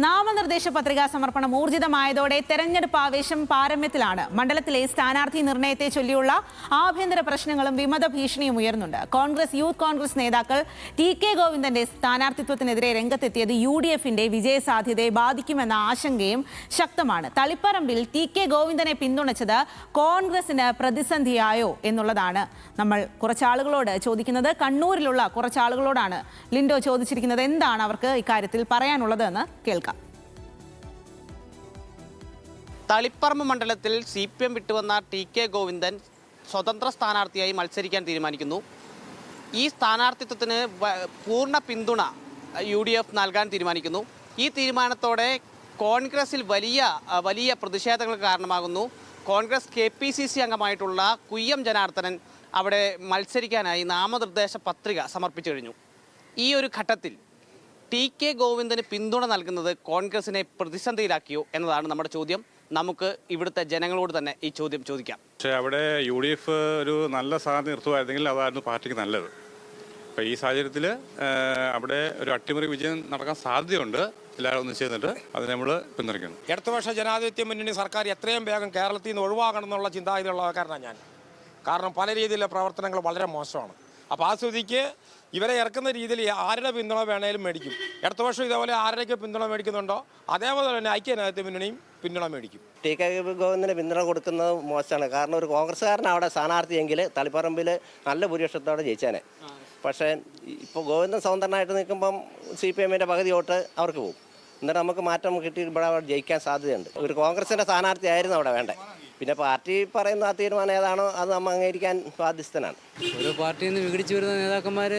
നാമനിർദ്ദേശ പത്രികാ സമർപ്പണം ഊർജിതമായതോടെ തെരഞ്ഞെടുപ്പ് ആവേശം പാരമ്യത്തിലാണ്. മണ്ഡലത്തിലെ സ്ഥാനാർത്ഥി നിർണയത്തെ ചൊല്ലിയുള്ള ആഭ്യന്തര പ്രശ്നങ്ങളും വിമത ഭീഷണിയും ഉയർന്നുണ്ട്. യൂത്ത് കോൺഗ്രസ് നേതാക്കൾ TK ഗോവിന്ദന്റെ സ്ഥാനാർത്ഥിത്വത്തിനെതിരെ രംഗത്തെത്തിയത് UDFന്റെ വിജയസാധ്യതയെ ബാധിക്കുമെന്ന ആശങ്കയും ശക്തമാണ്. തളിപ്പറമ്പിൽ TK ഗോവിന്ദനെ പിന്തുണച്ചത് കോൺഗ്രസിന് പ്രതിസന്ധിയായോ എന്നുള്ളതാണ് നമ്മൾ കുറച്ചാളുകളോട് ചോദിക്കുന്നത്. കണ്ണൂരിലുള്ള കുറച്ചാളുകളോടാണ് ലിൻഡോ ചോദിച്ചിരിക്കുന്നത്. എന്താണ് അവർക്ക് ഇക്കാര്യത്തിൽ പറയാനുള്ളത് എന്ന് കേൾക്കാം. തളിപ്പറമ്പ് മണ്ഡലത്തിൽ CPM വിട്ടുവന്ന TK ഗോവിന്ദൻ സ്വതന്ത്ര സ്ഥാനാർത്ഥിയായി മത്സരിക്കാൻ തീരുമാനിക്കുന്നു. ഈ സ്ഥാനാർത്ഥിത്വത്തിന് പൂർണ്ണ പിന്തുണ UDF നൽകാൻ തീരുമാനിക്കുന്നു. ഈ തീരുമാനത്തോടെ കോൺഗ്രസിൽ വലിയ പ്രതിഷേധങ്ങൾക്ക് കാരണമാകുന്നു. കോൺഗ്രസ് KPCC അംഗമായിട്ടുള്ള കുയ്യം ജനാർദ്ദനൻ അവിടെ മത്സരിക്കാനായി നാമനിർദ്ദേശ പത്രിക സമർപ്പിച്ചു കഴിഞ്ഞു. ഈ ഒരു ഘട്ടത്തിൽ TK ഗോവിന്ദന് പിന്തുണ നൽകുന്നത് കോൺഗ്രസിനെ പ്രതിസന്ധിയിലാക്കിയോ എന്നതാണ് നമ്മുടെ ചോദ്യം. നമുക്ക് ഇവിടുത്തെ ജനങ്ങളോട് തന്നെ ഈ ചോദ്യം ചോദിക്കാം. പക്ഷേ അവിടെ UDF ഒരു നല്ല സ്ഥാനാർത്ഥി നിർത്തുമായിരുന്നെങ്കിൽ അതായിരുന്നു പാർട്ടിക്ക് നല്ലത്. അപ്പോൾ ഈ സാഹചര്യത്തിൽ അവിടെ ഒരു അട്ടിമറി വിജയം നടക്കാൻ സാധ്യതയുണ്ട്. എല്ലാവരും ഒന്നും ചെയ്തിട്ട് അത് നമ്മൾ പിന്തുണയ്ക്കണം. ഇടതുപക്ഷ ജനാധിപത്യ മുന്നണി സർക്കാർ എത്രയും വേഗം കേരളത്തിൽ നിന്ന് ഒഴിവാക്കണം എന്നുള്ള ചിന്താഗതിയുള്ളവക്കാരനാണ് ഞാൻ. കാരണം പല രീതിയിലുള്ള പ്രവർത്തനങ്ങൾ വളരെ മോശമാണ്. അപ്പോൾ ആ സ്ഥിതിക്ക് ഇവരെ ഇറക്കുന്ന രീതിയിൽ ആരുടെ പിന്തുണ വേണേലും മേടിക്കും. ഇടതുപക്ഷം ഇതേപോലെ ആരുടെയൊക്കെ പിന്തുണ മേടിക്കുന്നുണ്ടോ അതേപോലെ തന്നെ ഐക്യജനാധിപത്യ മുന്നണിയും പിന്തുണ മേടിക്കും. TK ഗോവിന്ദന് പിന്തുണ കൊടുക്കുന്നത് മോശമാണ്. കാരണം ഒരു കോൺഗ്രസ്സുകാരനാണ് അവിടെ സ്ഥാനാർത്ഥിയെങ്കിൽ തളിപ്പറമ്പിൽ നല്ല ഭൂരിപക്ഷത്തോടെ ജയിച്ചാനെ. പക്ഷേ ഇപ്പോൾ ഗോവിന്ദൻ സ്വതന്ത്രനായിട്ട് നിൽക്കുമ്പം CPMന്റെ പകുതി വോട്ട് അവർക്ക് പോകും. എന്നിട്ട് നമുക്ക് മാറ്റം കിട്ടി ഇവിടെ ജയിക്കാൻ സാധ്യതയുണ്ട്. ഒരു കോൺഗ്രസിൻ്റെ സ്ഥാനാർത്ഥിയായിരുന്നു അവിടെ വേണ്ടത്. പിന്നെ പാർട്ടി പറയുന്ന ആ തീരുമാനം ഏതാണോ അത് നമ്മൾ അംഗീകരിക്കാൻ ബാധ്യസ്ഥനാണ്. ഓരോ പാർട്ടിയിൽ നിന്ന് വിഘടിച്ച് വരുന്ന നേതാക്കന്മാർ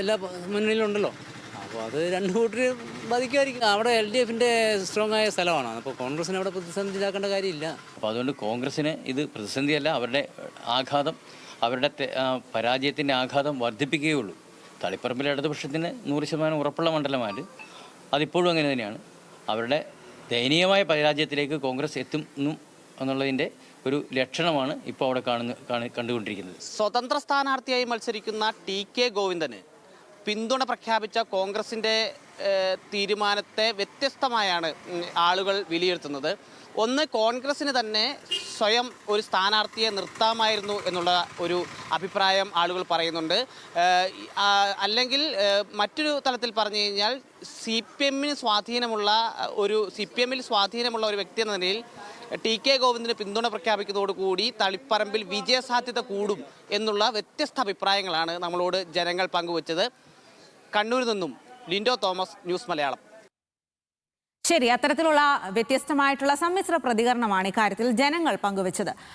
എല്ലാ മുന്നണിയിലുണ്ടല്ലോ. അപ്പോൾ അത് രണ്ട് കൂട്ടർ ബാധിക്കുമായിരിക്കും. അവിടെ LDFന്റെ സ്ട്രോങ് ആയ സ്ഥലമാണ്. അപ്പോൾ കോൺഗ്രസിന് അവിടെ പ്രതിസന്ധിയിലാക്കേണ്ട കാര്യമില്ല. അപ്പോൾ അതുകൊണ്ട് കോൺഗ്രസിന് ഇത് പ്രതിസന്ധിയല്ല. അവരുടെ ആഘാതം, അവരുടെ പരാജയത്തിൻ്റെ ആഘാതം വർദ്ധിപ്പിക്കുകയുള്ളൂ. തളിപ്പറമ്പിലെ ഇടതുപക്ഷത്തിന് 100% ഉറപ്പുള്ള മണ്ഡലമാണ്. അതിപ്പോഴും അങ്ങനെ തന്നെയാണ്. അവരുടെ ദയനീയമായ പരാജയത്തിലേക്ക് കോൺഗ്രസ് എത്തുന്നു എന്നുള്ളതിൻ്റെ ഒരു ലക്ഷണമാണ് ഇപ്പോൾ അവിടെ കണ്ടുകൊണ്ടിരിക്കുന്നത്. സ്വതന്ത്ര സ്ഥാനാർത്ഥിയായി മത്സരിക്കുന്ന TK ഗോവിന്ദന് പിന്തുണ പ്രഖ്യാപിച്ച കോൺഗ്രസിൻ്റെ തീരുമാനത്തെ വ്യത്യസ്തമായാണ് ആളുകൾ വിലയിരുത്തുന്നത്. ഒന്ന്, കോൺഗ്രസിന് തന്നെ സ്വയം ഒരു സ്ഥാനാർത്ഥിയെ നിർത്താമായിരുന്നു എന്നുള്ള ഒരു അഭിപ്രായം ആളുകൾ പറയുന്നുണ്ട്. അല്ലെങ്കിൽ മറ്റൊരു തലത്തിൽ പറഞ്ഞു കഴിഞ്ഞാൽ CPMൽ സ്വാധീനമുള്ള ഒരു വ്യക്തി എന്ന നിലയിൽ TK ഗോവിന്ദന് പിന്തുണ പ്രഖ്യാപിക്കുന്നതോടുകൂടി തളിപ്പറമ്പിൽ വിജയസാധ്യത കൂടും എന്നുള്ള വ്യത്യസ്ത അഭിപ്രായങ്ങളാണ് നമ്മളോട് ജനങ്ങൾ പങ്കുവച്ചത്. കണ്ണൂരിൽ നിന്നും ലിൻഡോ തോമസ്, ന്യൂസ് മലയാളം. ശരി, അത്തരത്തിലുള്ള വ്യത്യസ്തമായിട്ടുള്ള സമ്മിശ്ര പ്രതികരണമാണ് ഇക്കാര്യത്തിൽ ജനങ്ങൾ പങ്കുവച്ചത്.